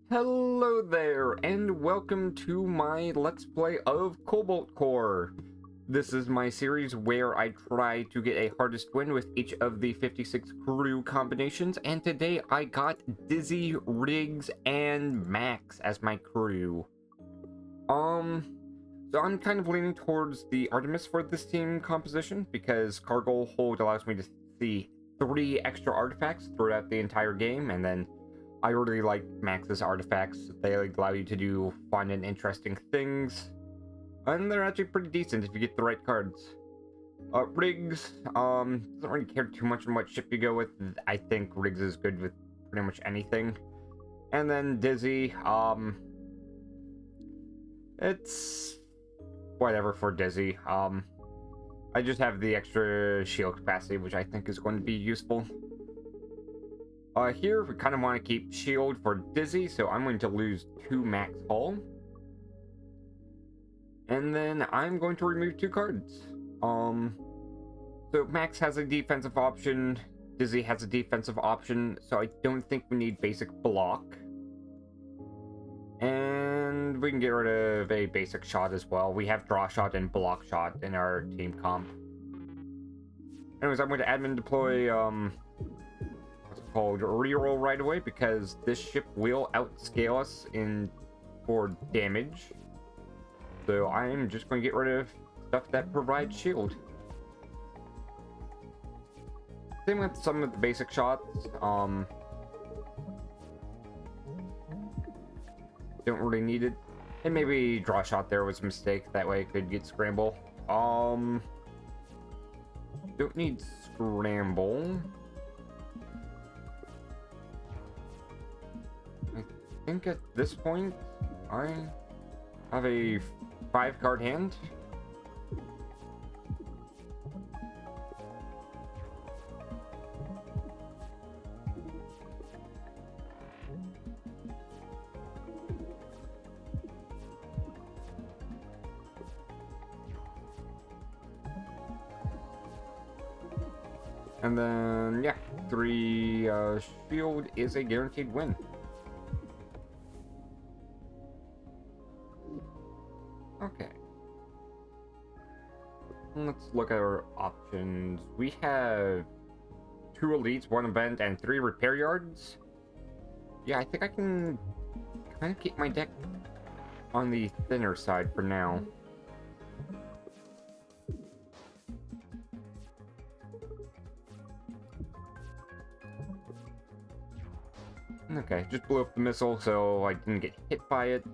Hello there, and welcome to my Let's Play of Cobalt Core. This is my series where I try to get a hardest win with each of the 56 crew combinations, and today I got Dizzy, Riggs, and Max as my crew. So I'm kind of leaning towards the Artemis for this team composition, because Cargo Hold allows me to see 3 extra artifacts throughout the entire game, and then I really like Max's artifacts. They allow you to do fun and interesting things, and they're actually pretty decent if you get the right cards. Riggs, doesn't really care too much on what ship you go with. I think Riggs is good with pretty much anything. And then Dizzy, it's whatever for Dizzy. I just have the extra shield capacity, which I think is going to be useful. Here, we kind of want to keep shield for Dizzy, so I'm going to lose 2 max hull. And then I'm going to remove 2 cards. So Max has a defensive option, Dizzy has a defensive option, so I don't think we need basic block. And we can get rid of a basic shot as well. We have draw shot and block shot in our team comp. Anyways, I'm going to admin deploy, called reroll right away, because this ship will outscale us for damage. So I'm just going to get rid of stuff that provides shield. Same with some of the basic shots. Don't really need it. And maybe draw shot there was a mistake. That way it could get scramble. Don't need scramble. I think at this point I have a 5-card hand. And then yeah, 3 shield is a guaranteed win. Okay. Let's look at our options. We have 2 elites, 1 event, and 3 repair yards. Yeah, I think I can kind of keep my deck on the thinner side for now. Okay, just blew up the missile so I didn't get hit by it.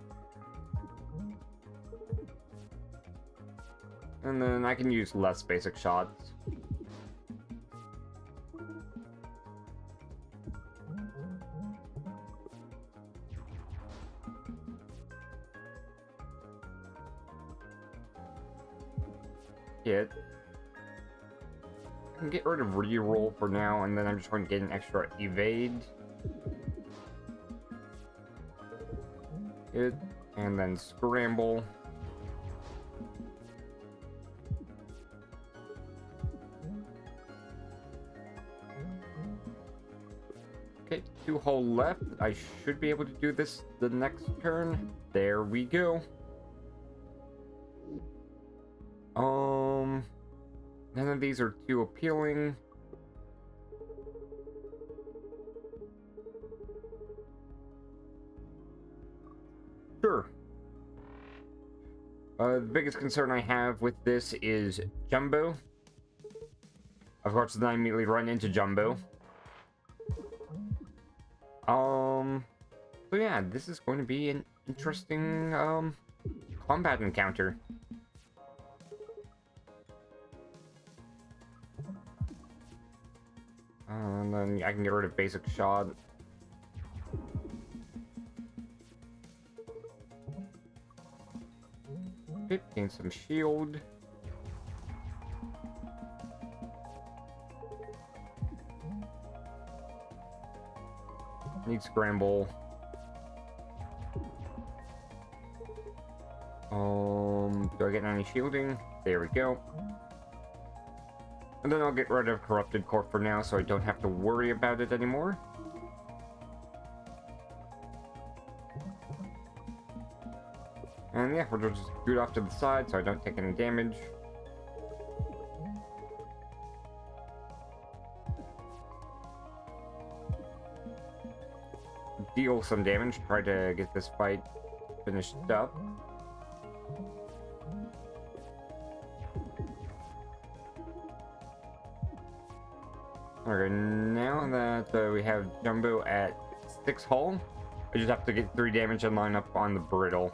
And then I can use less basic shots. Hit. I can get rid of reroll for now, and then I'm just going to get an extra evade. Hit, and then scramble. Okay, 2 hull left. I should be able to do this the next turn. There we go. None of these are too appealing. Sure. The biggest concern I have with this is Jumbo. Of course, then I immediately run into Jumbo. So yeah, this is going to be an interesting, combat encounter. And then I can get rid of basic shot. Gain some shield. Need scramble. Do I get any shielding? There we go. And then I'll get rid of Corrupted Core for now, so I don't have to worry about it anymore. And yeah, we'll just scoot off to the side so I don't take any damage. Deal some damage, try to get this fight finished up. Okay, now that we have Jumbo at 6 hull, I just have to get 3 damage and line up on the brittle.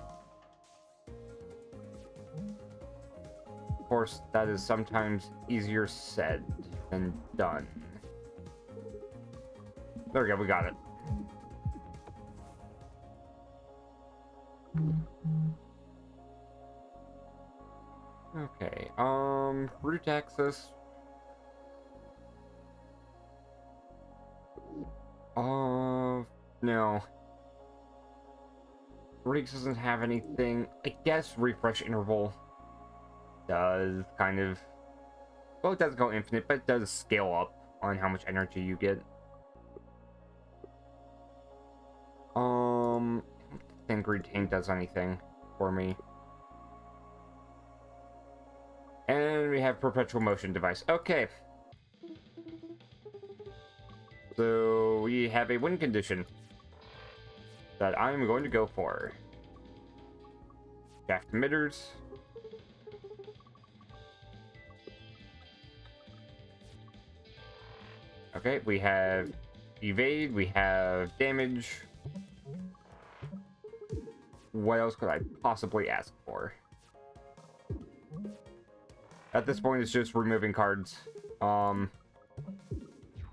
Of course, that is sometimes easier said than done. There we go, we got it. Okay, route access. No. Riggs doesn't have anything. I guess refresh interval does kind of... Well, it doesn't go infinite, but it does scale up on how much energy you get. I don't think retain does anything for me. And we have Perpetual Motion Device. Okay. So we have a win condition that I'm going to go for. Shaft emitters. Okay, we have evade, we have damage. What else could I possibly ask for? At this point, it's just removing cards.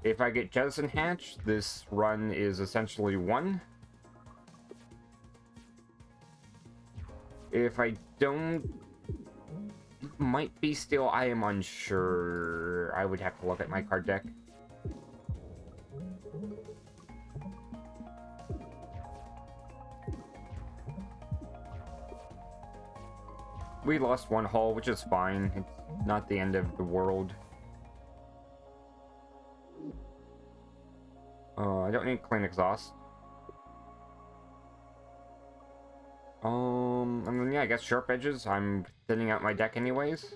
If I get Jettison Hatch, this run is essentially won. If I don't, it might be still, I am unsure. I would have to look at my card deck. We lost 1 hull, which is fine. It's not the end of the world. I don't need clean exhaust. And then yeah, I guess sharp edges. I'm thinning out my deck anyways.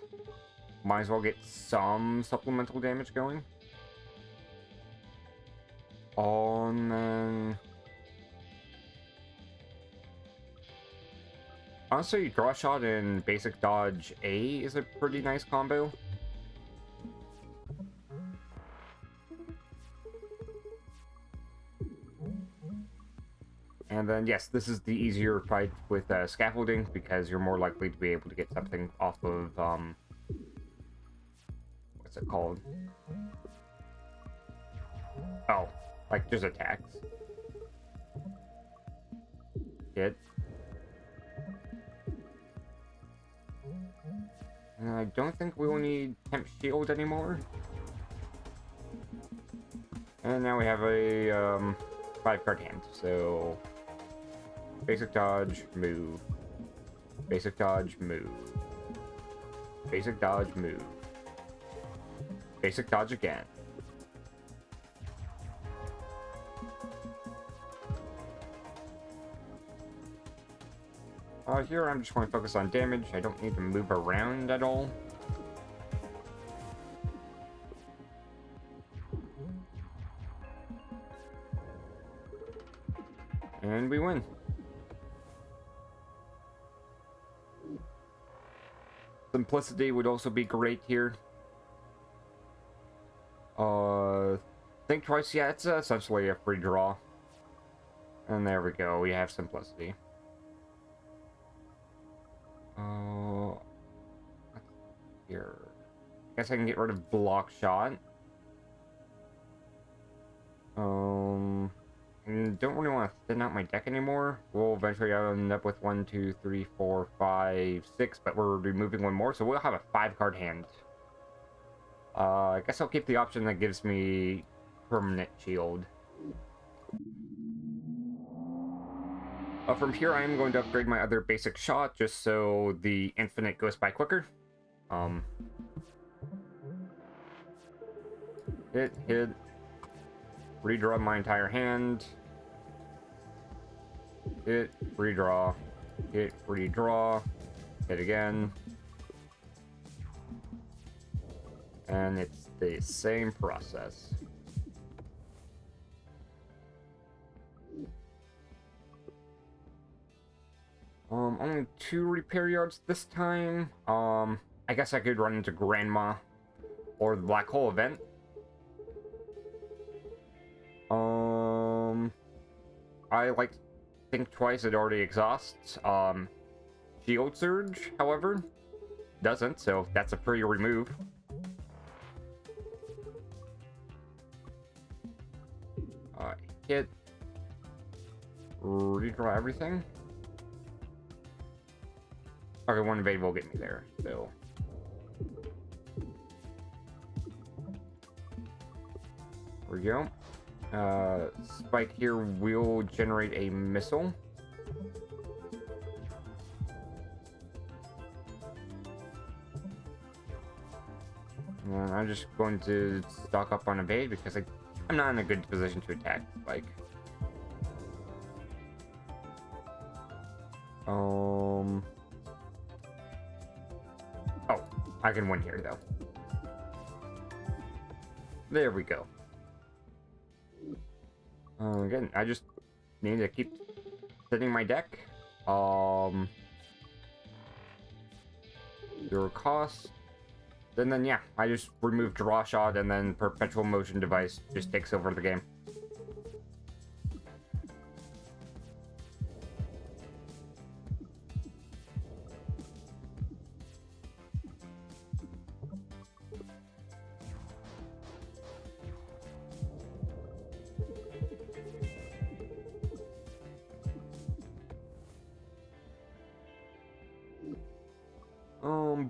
Might as well get some supplemental damage going. And then... honestly, draw shot and basic dodge A is a pretty nice combo. And then, yes, this is the easier fight with scaffolding because you're more likely to be able to get something off of, what's it called? Oh, like just attacks. Hit. And I don't think we will need Temp Shield anymore. And now we have a 5-card hand, so... basic dodge, move. Basic dodge, move. Basic dodge, move. Basic dodge again. Here I'm just going to focus on damage. I don't need to move around at all. And we win. Simplicity would also be great here. Think twice. Yeah, it's essentially a free draw. And there we go. We have simplicity. Here. Guess I can get rid of block shot. And don't really want to thin out my deck anymore. We'll eventually end up with 1, 2, 3, 4, 5, 6, but we're removing 1 more, so we'll have a 5-card hand. I guess I'll keep the option that gives me permanent shield. From here, I am going to upgrade my other basic shot just so the infinite goes by quicker. Hit. Redraw my entire hand. Hit, redraw, Hit, redraw, hit again. And it's the same process. Only 2 repair yards this time. I guess I could run into Grandma or the Black Hole event. I like to think twice. It already exhausts. Shield Surge, however, doesn't, so that's a pretty remove. Hit. Redraw everything. Okay, one evade will get me there, so. There we go. Spike here will generate a missile. And I'm just going to stock up on evade because I'm not in a good position to attack Spike. Oh, I can win here though. There we go. Again, I just need to keep setting my deck. Zero cost. And then yeah, I just remove draw shot, and then Perpetual Motion Device just takes over the game.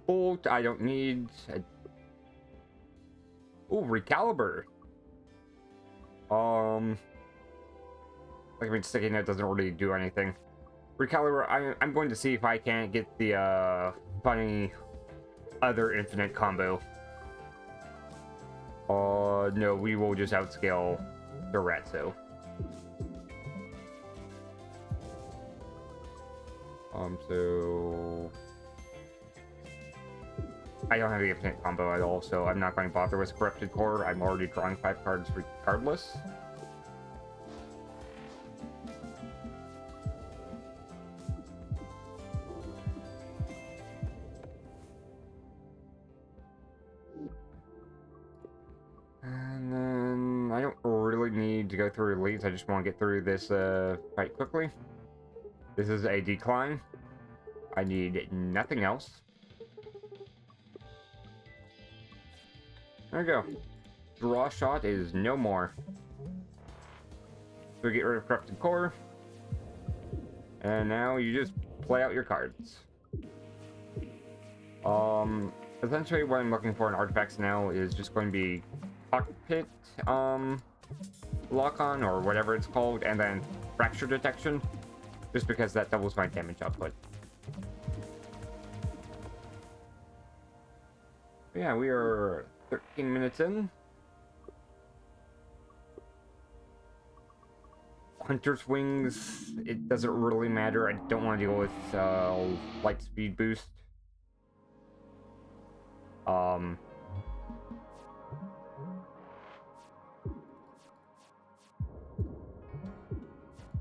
Bolt, I don't need. Oh, recalibrate. Like I mean, sticky note doesn't really do anything. Recalibrate. I'm going to see if I can't get the funny other infinite combo. No, we will just outscale the Ratso. So I don't have the infinite combo at all, so I'm not going to bother with Corrupted Core. I'm already drawing 5 cards regardless. And then I don't really need to go through elites. I just want to get through this fight quickly. This is a decline. I need nothing else. There we go. Draw shot is no more. So we get rid of Corrupted Core. And now you just play out your cards. Essentially what I'm looking for in artifacts now is just going to be Cockpit, Lock-On, or whatever it's called, and then Fracture Detection, just because that doubles my damage output. But yeah, we are 13 minutes in. Hunter's Wings, it doesn't really matter. I don't want to deal with light speed boost.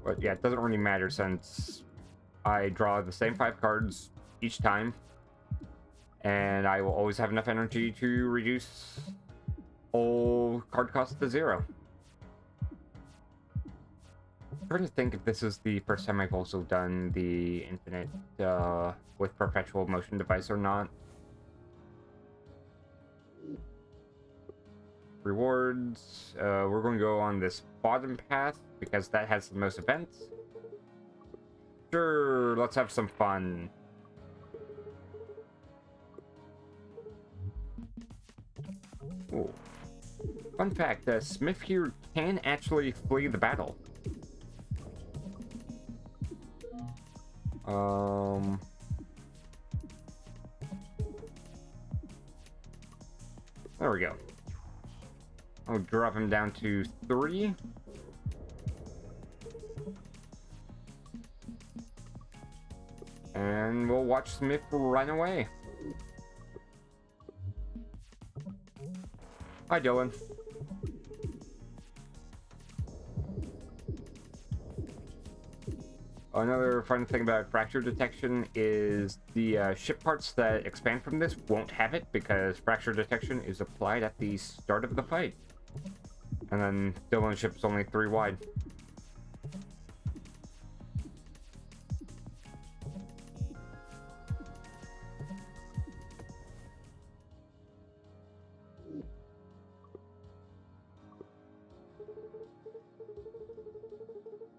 But yeah, it doesn't really matter since I draw the same 5 cards each time, and I will always have enough energy to reduce all card costs to 0. I'm trying to think if this is the first time I've also done the infinite with Perpetual Motion Device or not. Rewards, we're going to go on this bottom path because that has the most events. Sure, let's have some fun. Ooh. Fun fact, Smith here can actually flee the battle. There we go. I'll drop him down to 3. And we'll watch Smith run away. Hi, Dylan. Another fun thing about fracture detection is the ship parts that expand from this won't have it because fracture detection is applied at the start of the fight. And then Dylan's ship's only 3 wide.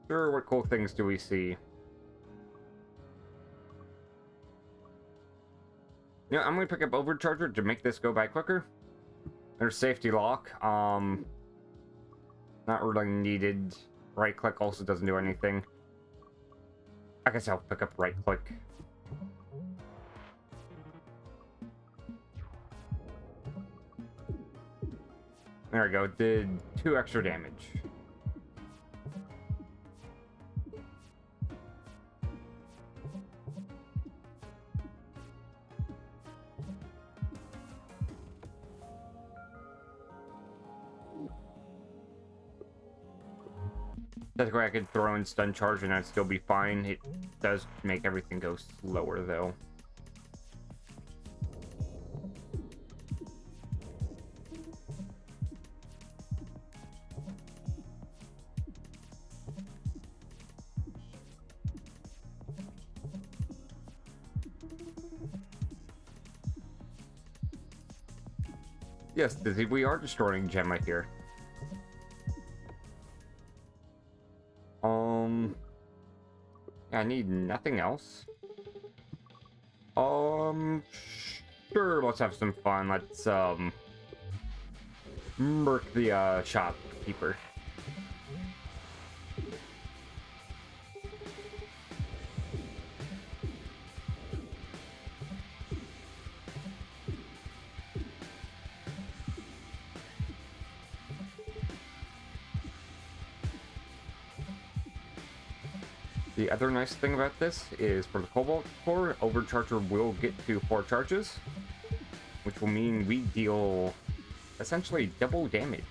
Sure, what cool things do we see? You know, I'm gonna pick up Overcharger to make this go by quicker. There's safety lock. Not really needed. Right click also doesn't do anything. I guess I'll pick up right click. There we go. Did 2 extra damage. Technically, I could throw in stun charge and I'd still be fine. It does make everything go slower, though. Yes, Dizzy, we are destroying Gemma here. I need nothing else. Sure, let's have some fun. Let's, murk the, shopkeeper. The other nice thing about this is for the Cobalt Core, Overcharger will get to 4 charges, which will mean we deal essentially double damage.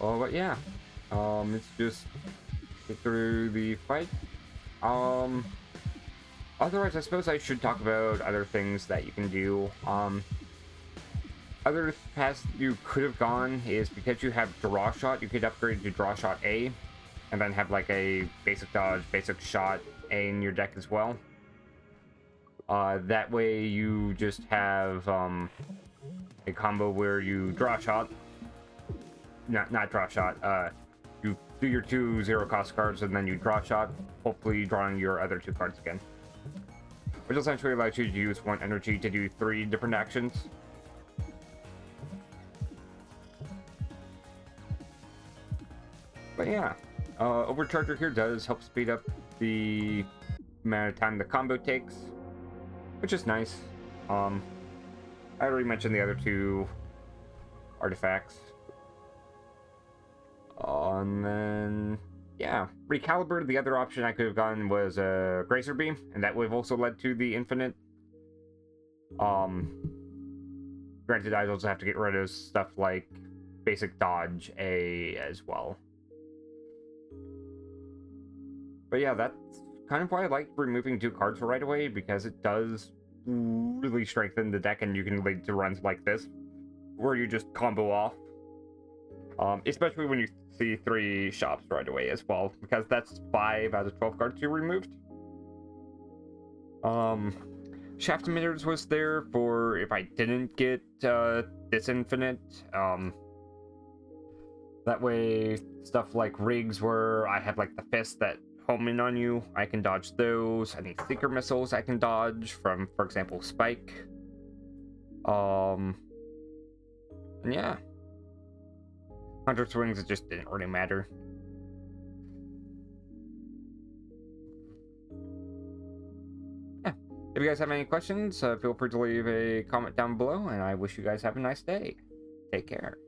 Oh, but yeah, let's just get through the fight. Otherwise, I suppose I should talk about other things that you can do. Other paths you could have gone is because you have draw shot, you could upgrade to draw shot A, and then have like a basic dodge, basic shot A in your deck as well. That way you just have a combo where you draw shot, not draw shot. You do your 2 0-cost cards and then you draw shot, hopefully drawing your other 2 cards again, which essentially allows you to use 1 energy to do 3 different actions. But yeah, Overcharger here does help speed up the amount of time the combo takes, which is nice. I already mentioned the other 2 artifacts. And then, yeah, Recalibrated, the other option I could have gone was a Gracer Beam, and that would have also led to the infinite. Granted, I also have to get rid of stuff like basic dodge A as well. But yeah, that's kind of why I like removing 2 cards right away, because it does really strengthen the deck, and you can lead to runs like this, where you just combo off. Especially when you see 3 shops right away as well, because that's 5 out of 12 cards you removed. Shaft emitters was there for if I didn't get this infinite. That way, stuff like rigs where I have like the fist that home in on you, I can dodge those. Any seeker missiles I can dodge from, for example, Spike. And yeah. Hunter swings, it just didn't really matter. Yeah. If you guys have any questions, feel free to leave a comment down below, and I wish you guys have a nice day. Take care.